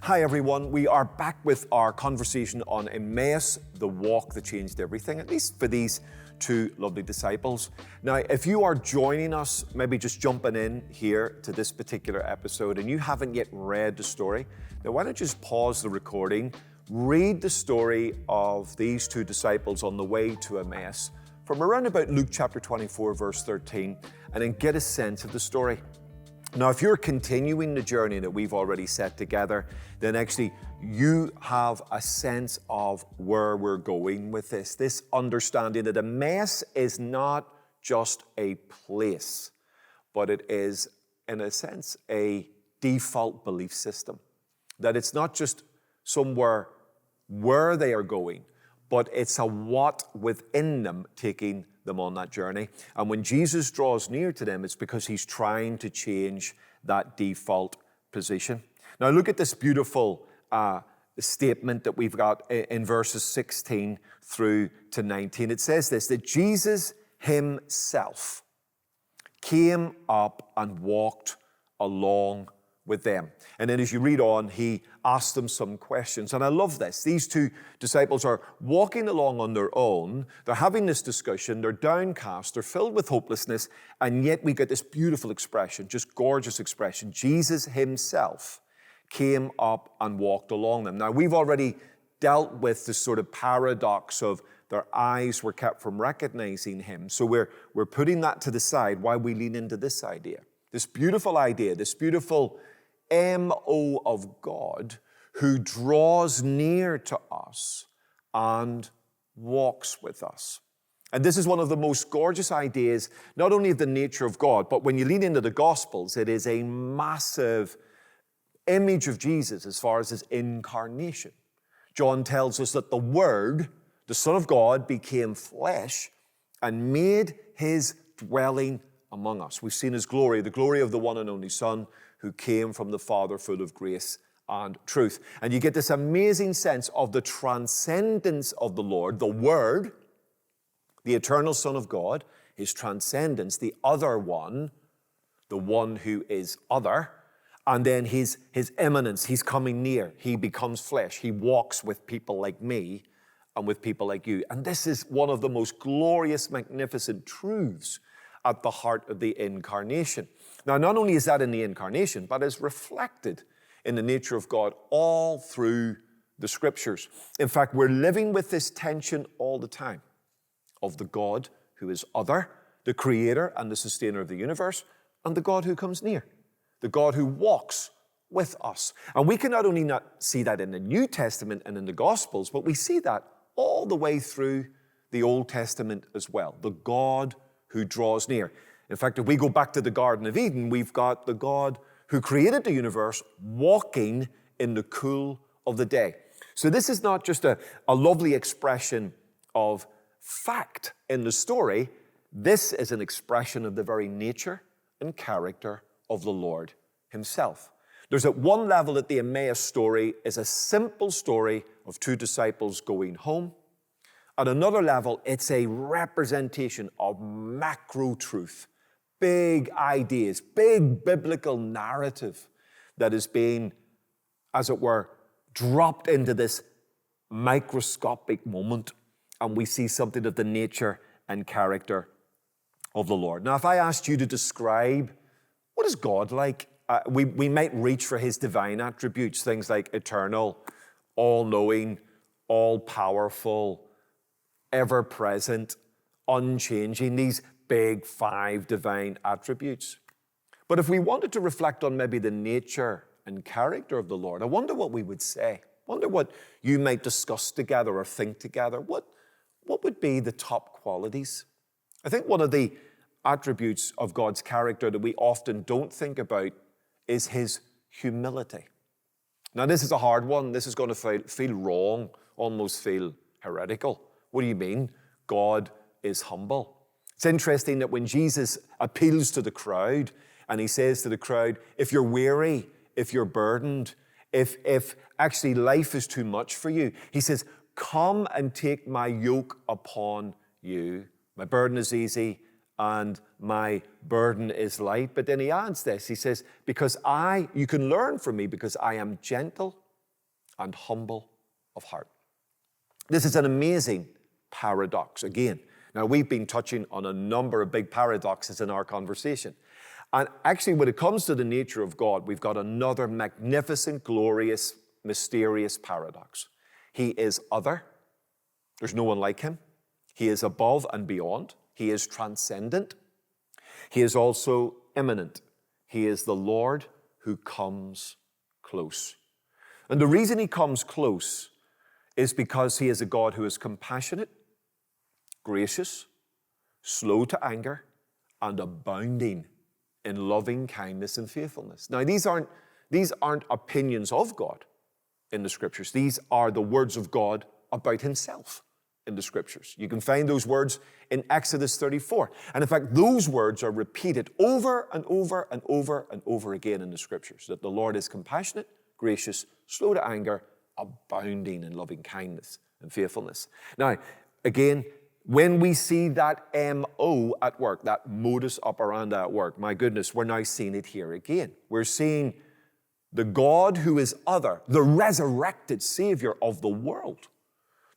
Hi everyone, we are back with our conversation on Emmaus, the walk that changed everything, at least for these two lovely disciples. Now, if you are joining us, maybe just jumping in here to this particular episode and you haven't yet read the story, now why don't you just pause the recording, read the story of these two disciples on the way to Emmaus from around about Luke chapter 24, verse 13, and then get a sense of the story. Now, if you're continuing the journey that we've already set together, then actually you have a sense of where we're going with this understanding that Emmaus is not just a place, but it is, in a sense, a default belief system. That it's not just somewhere where they are going, but it's a what within them taking them on that journey. And when Jesus draws near to them, it's because he's trying to change that default position. Now look at this beautiful statement that we've got in verses 16 through to 19. It says this, that Jesus himself came up and walked along with them. And then as you read on, he asked them some questions. And I love this. These two disciples are walking along on their own. They're having this discussion. They're downcast. They're filled with hopelessness. And yet we get this beautiful expression, just gorgeous expression. Jesus himself came up and walked along them. Now, we've already dealt with this sort of paradox of their eyes were kept from recognizing him. So we're putting that to the side while we lean into this idea. This beautiful idea, this beautiful M.O. of God who draws near to us and walks with us. And this is one of the most gorgeous ideas, not only of the nature of God, but when you lean into the Gospels, it is a massive image of Jesus as far as his incarnation. John tells us that the Word, the Son of God, became flesh and made his dwelling among us. We've seen his glory, the glory of the one and only Son, who came from the Father full of grace and truth. And you get this amazing sense of the transcendence of the Lord, the Word, the eternal Son of God, his transcendence, the other one, the one who is other, and then his immanence, he's coming near, he becomes flesh, he walks with people like me and with people like you. And this is one of the most glorious, magnificent truths at the heart of the incarnation. Now, not only is that in the incarnation, but is reflected in the nature of God all through the scriptures. In fact, we're living with this tension all the time of the God who is other, the creator and the sustainer of the universe, and the God who comes near, the God who walks with us. And we can not only not see that in the New Testament and in the Gospels, but we see that all the way through the Old Testament as well, the God who draws near. In fact, if we go back to the Garden of Eden, we've got the God who created the universe walking in the cool of the day. So this is not just a lovely expression of fact in the story. This is an expression of the very nature and character of the Lord himself. There's at one level that the Emmaus story is a simple story of two disciples going home. At another level, it's a representation of macro truth, big ideas, big biblical narrative that is being, as it were, dropped into this microscopic moment, and we see something of the nature and character of the Lord. Now, if I asked you to describe what is God like, we might reach for his divine attributes, things like eternal, all-knowing, all-powerful, ever-present, unchanging, these big five divine attributes. But if we wanted to reflect on maybe the nature and character of the Lord, I wonder what we would say. I wonder what you might discuss together or think together. What would be the top qualities? I think one of the attributes of God's character that we often don't think about is his humility. Now, this is a hard one. This is going to feel wrong, almost feel heretical. What do you mean? God is humble. It's interesting that when Jesus appeals to the crowd and he says to the crowd, if you're weary, if you're burdened, if actually life is too much for you, he says, come and take my yoke upon you. My burden is easy and my burden is light. But then he adds this, he says, because you can learn from me because I am gentle and humble of heart. This is an amazing paradox again. Now, we've been touching on a number of big paradoxes in our conversation. And actually, when it comes to the nature of God, we've got another magnificent, glorious, mysterious paradox. He is other. There's no one like him. He is above and beyond. He is transcendent. He is also immanent. He is the Lord who comes close. And the reason he comes close is because he is a God who is compassionate, gracious, slow to anger, and abounding in loving kindness and faithfulness. Now, these aren't opinions of God in the Scriptures. These are the words of God about himself in the Scriptures. You can find those words in Exodus 34. And in fact, those words are repeated over and over and over and over again in the Scriptures, that the Lord is compassionate, gracious, slow to anger, abounding in loving kindness and faithfulness. Now, again, when we see that MO at work, that modus operandi at work, my goodness, we're now seeing it here again. We're seeing the God who is other, the resurrected Savior of the world,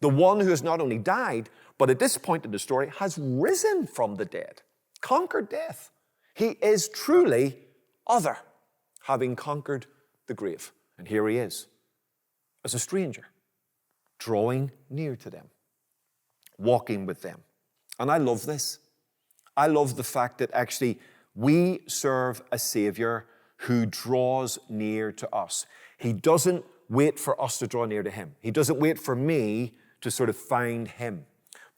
the one who has not only died, but at this point in the story has risen from the dead, conquered death. He is truly other, having conquered the grave. And here he is, as a stranger, drawing near to them, walking with them. And I love this. I love the fact that actually we serve a Savior who draws near to us. He doesn't wait for us to draw near to him. He doesn't wait for me to sort of find him.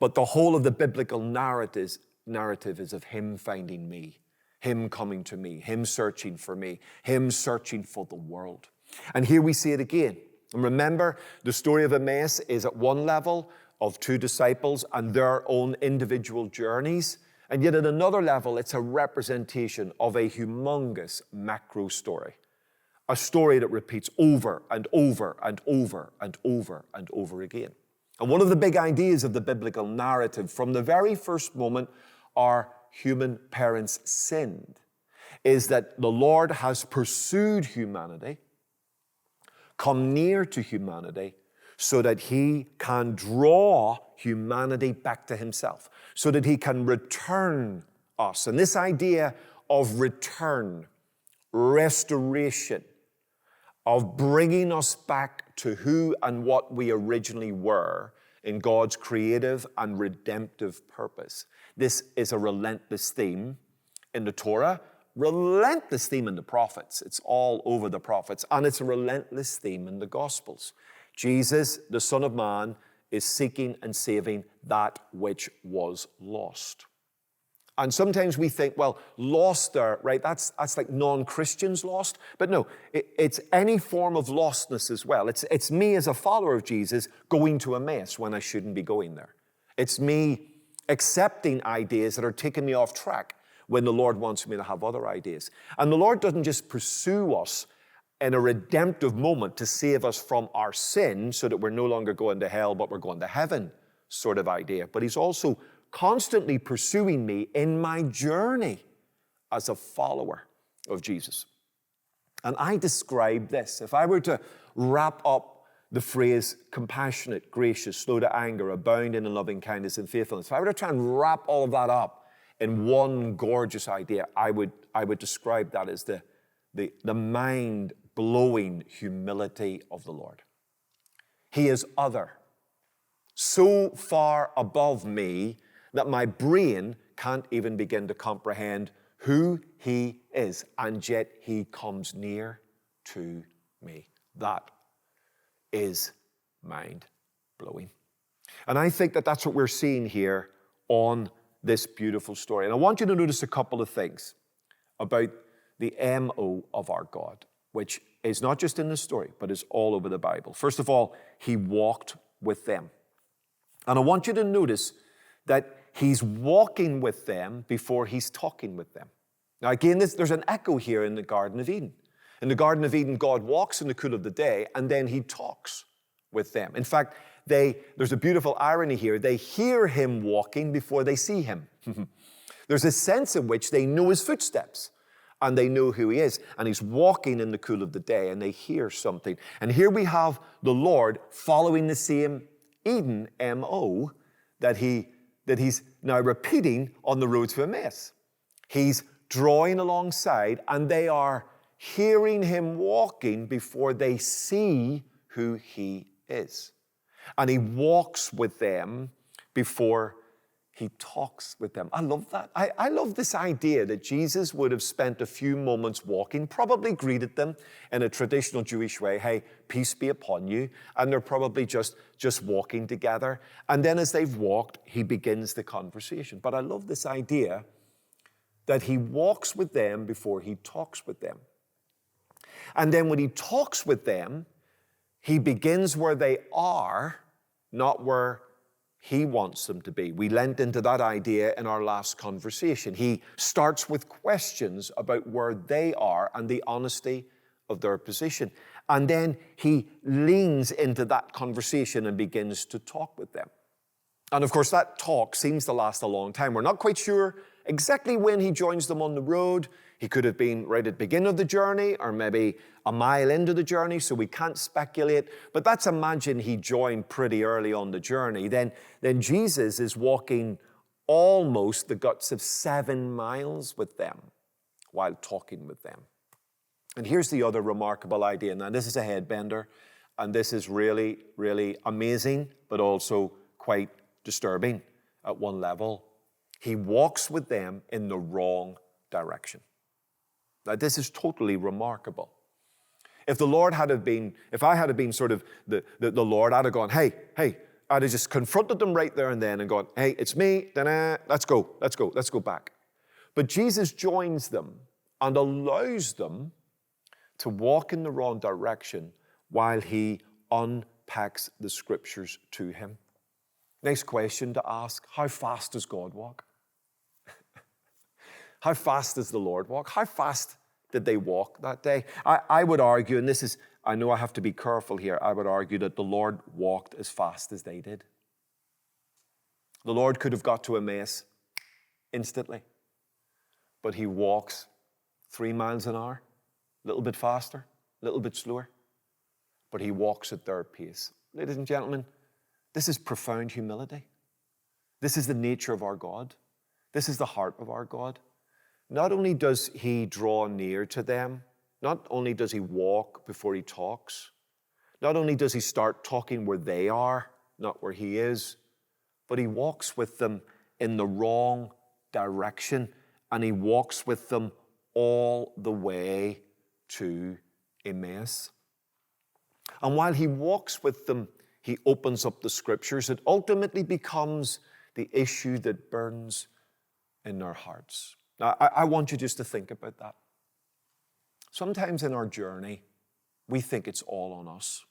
But the whole of the biblical narrative is of him finding me, him coming to me, him searching for me, him searching for the world. And here we see it again. And remember, the story of Emmaus is at one level of two disciples and their own individual journeys. And yet at another level, it's a representation of a humongous macro story. A story that repeats over and over and over and over and over again. And one of the big ideas of the biblical narrative from the very first moment our human parents sinned is that the Lord has pursued humanity, come near to humanity, so that he can draw humanity back to himself, so that he can return us. And this idea of return, restoration, of bringing us back to who and what we originally were in God's creative and redemptive purpose. This is a relentless theme in the Torah, relentless theme in the prophets. It's all over the prophets, and it's a relentless theme in the Gospels. Jesus, the Son of Man, is seeking and saving that which was lost. And sometimes we think, well, lost there, right? That's like non-Christians lost. But no, it's any form of lostness as well. It's me as a follower of Jesus going to Emmaus when I shouldn't be going there. It's me accepting ideas that are taking me off track when the Lord wants me to have other ideas. And the Lord doesn't just pursue us in a redemptive moment to save us from our sin so that we're no longer going to hell, but we're going to heaven sort of idea. But he's also constantly pursuing me in my journey as a follower of Jesus. And I describe this, if I were to wrap up the phrase compassionate, gracious, slow to anger, abounding in loving kindness and faithfulness, if I were to try and wrap all of that up in one gorgeous idea, I would describe that as the mind-blowing humility of the Lord. He is other, so far above me that my brain can't even begin to comprehend who he is, and yet he comes near to me. That is mind-blowing. And I think that that's what we're seeing here on this beautiful story. And I want you to notice a couple of things about the MO of our God, which is not just in this story, but is all over the Bible. First of all, he walked with them. And I want you to notice that he's walking with them before he's talking with them. Now again, there's an echo here in the Garden of Eden. In the Garden of Eden, God walks in the cool of the day, and then he talks with them. In fact, there's a beautiful irony here. They hear him walking before they see him. There's a sense in which they know his footsteps. and they know who he is. And he's walking in the cool of the day, and they hear something. And here we have the Lord following the same Eden MO that he's now repeating on the road to Emmaus. He's drawing alongside, and they are hearing him walking before they see who he is. And he walks with them before he talks with them. I love that. I love this idea that Jesus would have spent a few moments walking, probably greeted them in a traditional Jewish way. Hey, peace be upon you. And they're probably just walking together. And then as they've walked, he begins the conversation. But I love this idea that he walks with them before he talks with them. And then when he talks with them, he begins where they are, not where he wants them to be. We lent into that idea in our last conversation. He starts with questions about where they are and the honesty of their position. And then he leans into that conversation and begins to talk with them. And of course, that talk seems to last a long time. We're not quite sure exactly when he joins them on the road. He could have been right at the beginning of the journey or maybe a mile into the journey, so we can't speculate. But let's imagine he joined pretty early on the journey. Then Jesus is walking almost the guts of 7 miles with them while talking with them. And here's the other remarkable idea. Now, this is a headbender, and this is really, really amazing, but also quite disturbing at one level. He walks with them in the wrong direction. Now, this is totally remarkable. If I had been sort of the Lord, I'd have gone, hey, I'd have just confronted them right there and then and gone, hey, it's me, let's go back. But Jesus joins them and allows them to walk in the wrong direction while he unpacks the scriptures to him. Next question to ask, how fast does God walk? How fast does the Lord walk? How fast did they walk that day? I would argue, and this is, I know I have to be careful here, I would argue that the Lord walked as fast as they did. The Lord could have got to Emmaus instantly, but he walks 3 miles an hour, a little bit faster, a little bit slower, but he walks at their pace. Ladies and gentlemen, this is profound humility. This is the nature of our God. This is the heart of our God. Not only does he draw near to them, not only does he walk before he talks, not only does he start talking where they are, not where he is, but he walks with them in the wrong direction, and he walks with them all the way to Emmaus. And while he walks with them, he opens up the scriptures. It ultimately becomes the issue that burns in their hearts. Now, I want you just to think about that. Sometimes in our journey, we think it's all on us.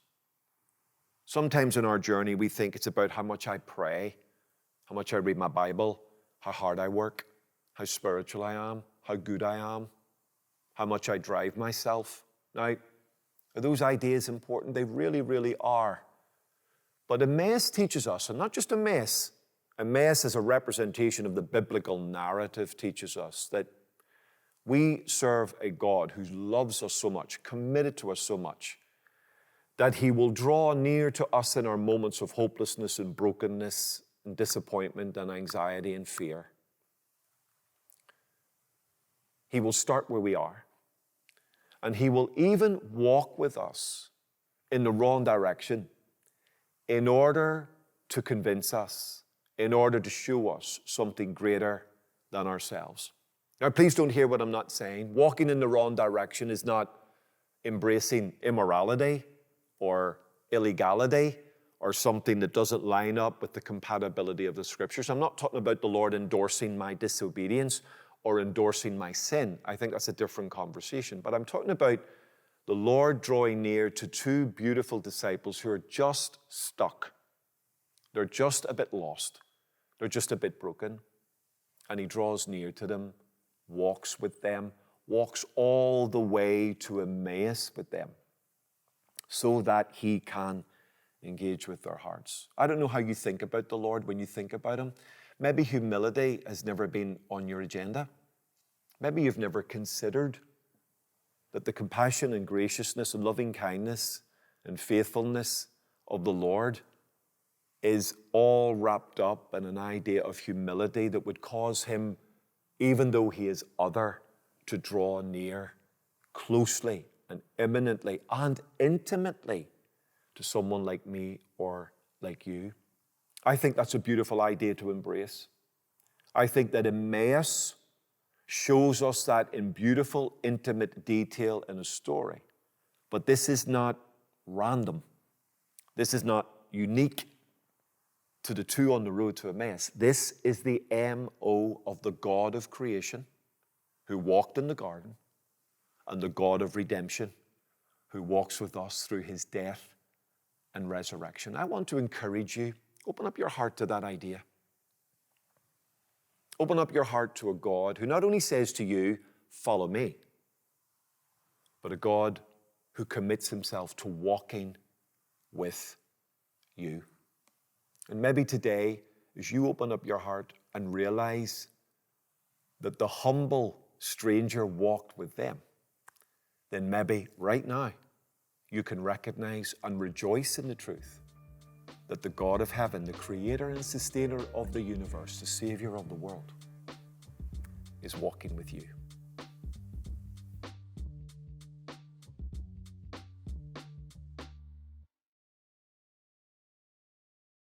Sometimes in our journey, we think it's about how much I pray, how much I read my Bible, how hard I work, how spiritual I am, how good I am, how much I drive myself. Now, are those ideas important? They really, really are. But Emmaus teaches us, and not just Emmaus as a representation of the biblical narrative teaches us that we serve a God who loves us so much, committed to us so much, that he will draw near to us in our moments of hopelessness and brokenness and disappointment and anxiety and fear. He will start where we are, and he will even walk with us in the wrong direction in order to convince us, in order to show us something greater than ourselves. Now, please don't hear what I'm not saying. Walking in the wrong direction is not embracing immorality or illegality or something that doesn't line up with the compatibility of the scriptures. I'm not talking about the Lord endorsing my disobedience or endorsing my sin. I think that's a different conversation. But I'm talking about the Lord drawing near to two beautiful disciples who are just stuck. They're just a bit lost. They're just a bit broken. And he draws near to them, walks with them, walks all the way to Emmaus with them so that he can engage with their hearts. I don't know how you think about the Lord when you think about him. Maybe humility has never been on your agenda. Maybe you've never considered that the compassion and graciousness and loving kindness and faithfulness of the Lord is all wrapped up in an idea of humility that would cause him, even though he is other, to draw near closely and imminently and intimately to someone like me or like you. I think that's a beautiful idea to embrace. I think that Emmaus shows us that in beautiful, intimate detail in a story. But this is not random. This is not unique to the two on the road to Emmaus. This is the MO of the God of creation who walked in the garden and the God of redemption who walks with us through his death and resurrection. I want to encourage you, open up your heart to that idea. Open up your heart to a God who not only says to you, follow me, but a God who commits himself to walking with you. And maybe today, as you open up your heart and realize that the humble stranger walked with them, then maybe right now you can recognize and rejoice in the truth that the God of heaven, the creator and sustainer of the universe, the savior of the world, is walking with you.